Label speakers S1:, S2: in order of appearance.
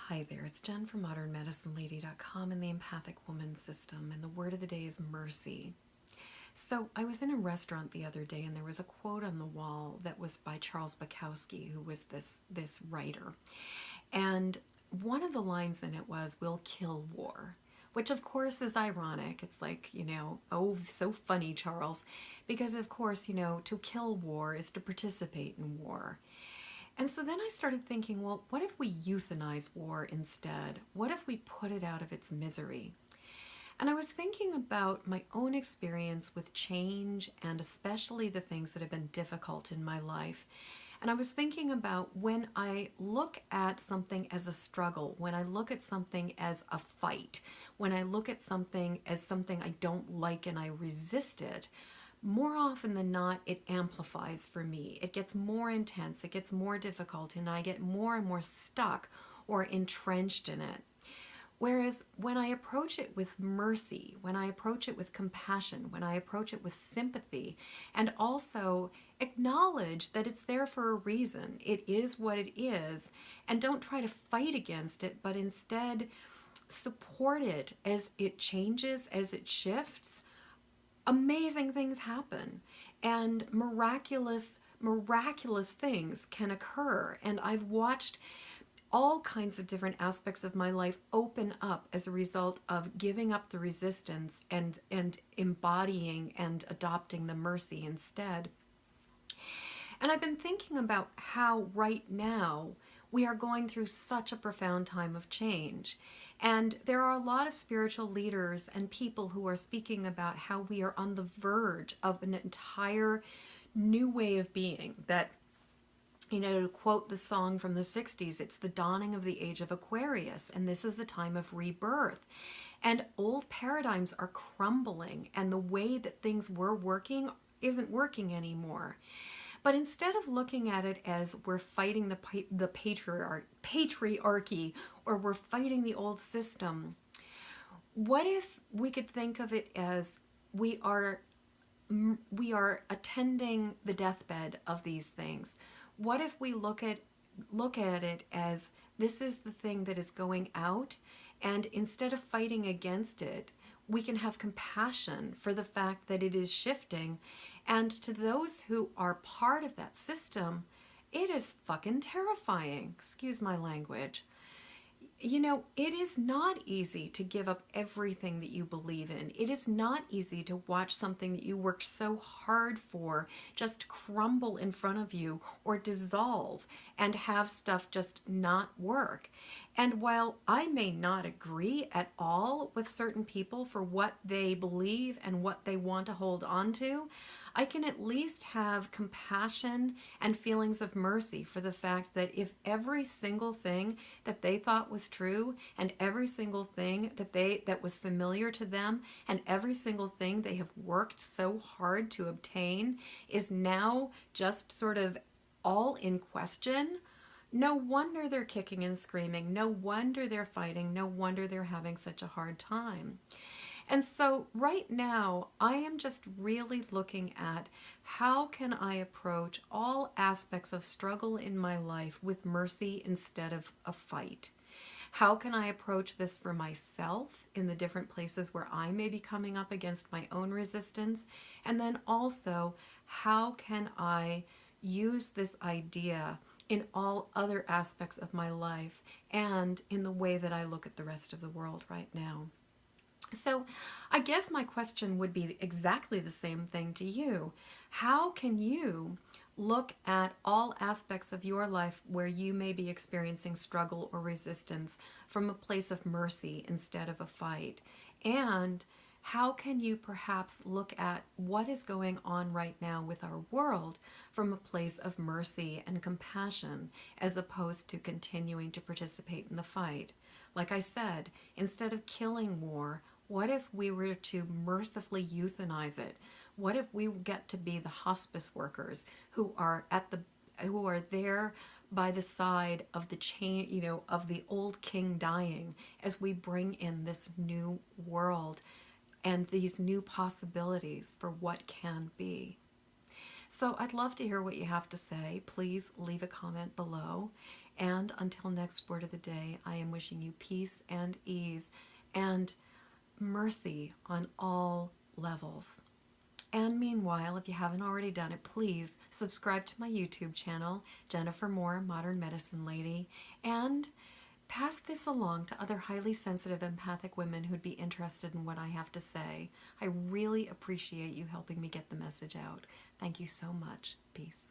S1: Hi there, it's Jen from modernmedicinelady.com and the Empathic Woman System, and the word of the day is mercy. So I was in a restaurant the other day and there was a quote on the wall that was by Charles Bukowski, who was this writer. And one of the lines in it was, "We'll kill war." Which of course is ironic. It's like, oh, so funny, Charles. Because of course, to kill war is to participate in war. And so then I started thinking, well, what if we euthanize war instead? What if we put it out of its misery? And I was thinking about my own experience with change and especially the things that have been difficult in my life. And I was thinking about when I look at something as a struggle, when I look at something as a fight, when I look at something as something I don't like and I resist it, more often than not, it amplifies for me. It gets more intense, it gets more difficult, and I get more and more stuck or entrenched in it. Whereas when I approach it with mercy, when I approach it with compassion, when I approach it with sympathy, and also acknowledge that it's there for a reason, it is what it is, and don't try to fight against it, but instead support it as it changes, as it shifts, amazing things happen, and miraculous things can occur. And I've watched all kinds of different aspects of my life open up as a result of giving up the resistance and embodying and adopting the mercy instead. And I've been thinking about how right now we are going through such a profound time of change. And there are a lot of spiritual leaders and people who are speaking about how we are on the verge of an entire new way of being. That, to quote the song from the 60s, it's the dawning of the age of Aquarius, and this is a time of rebirth. And old paradigms are crumbling, and the way that things were working isn't working anymore. But instead of looking at it as we're fighting the patriarchy or we're fighting the old system, what if we could think of it as we are attending the deathbed of these things? What if we look at it as this is the thing that is going out, and instead of fighting against it, we can have compassion for the fact that it is shifting. And to those who are part of that system, it is fucking terrifying. Excuse my language. It is not easy to give up everything that you believe in. It is not easy to watch something that you worked so hard for just crumble in front of you or dissolve and have stuff just not work. And while I may not agree at all with certain people for what they believe and what they want to hold on to, I can at least have compassion and feelings of mercy for the fact that if every single thing that they thought was true, and every single thing that was familiar to them, and every single thing they have worked so hard to obtain is now just sort of all in question, no wonder they're kicking and screaming. No wonder they're fighting. No wonder they're having such a hard time. And so right now, I am just really looking at how can I approach all aspects of struggle in my life with mercy instead of a fight? How can I approach this for myself in the different places where I may be coming up against my own resistance? And then also, how can I use this idea in all other aspects of my life and in the way that I look at the rest of the world right now? So I guess my question would be exactly the same thing to you. How can you look at all aspects of your life where you may be experiencing struggle or resistance from a place of mercy instead of a fight? And how can you perhaps look at what is going on right now with our world from a place of mercy and compassion as opposed to continuing to participate in the fight? Like I said, instead of killing war, what if we were to mercifully euthanize it? What if we get to be the hospice workers who are there by the side of the chain, of the old king dying, as we bring in this new world and these new possibilities for what can be? So I'd love to hear what you have to say. Please leave a comment below. And until next word of the day, I am wishing you peace and ease and mercy on all levels. And meanwhile, if you haven't already done it, please subscribe to my YouTube channel, Jennifer Moore, Modern Medicine Lady, and pass this along to other highly sensitive empathic women who'd be interested in what I have to say. I really appreciate you helping me get the message out. Thank you so much. Peace.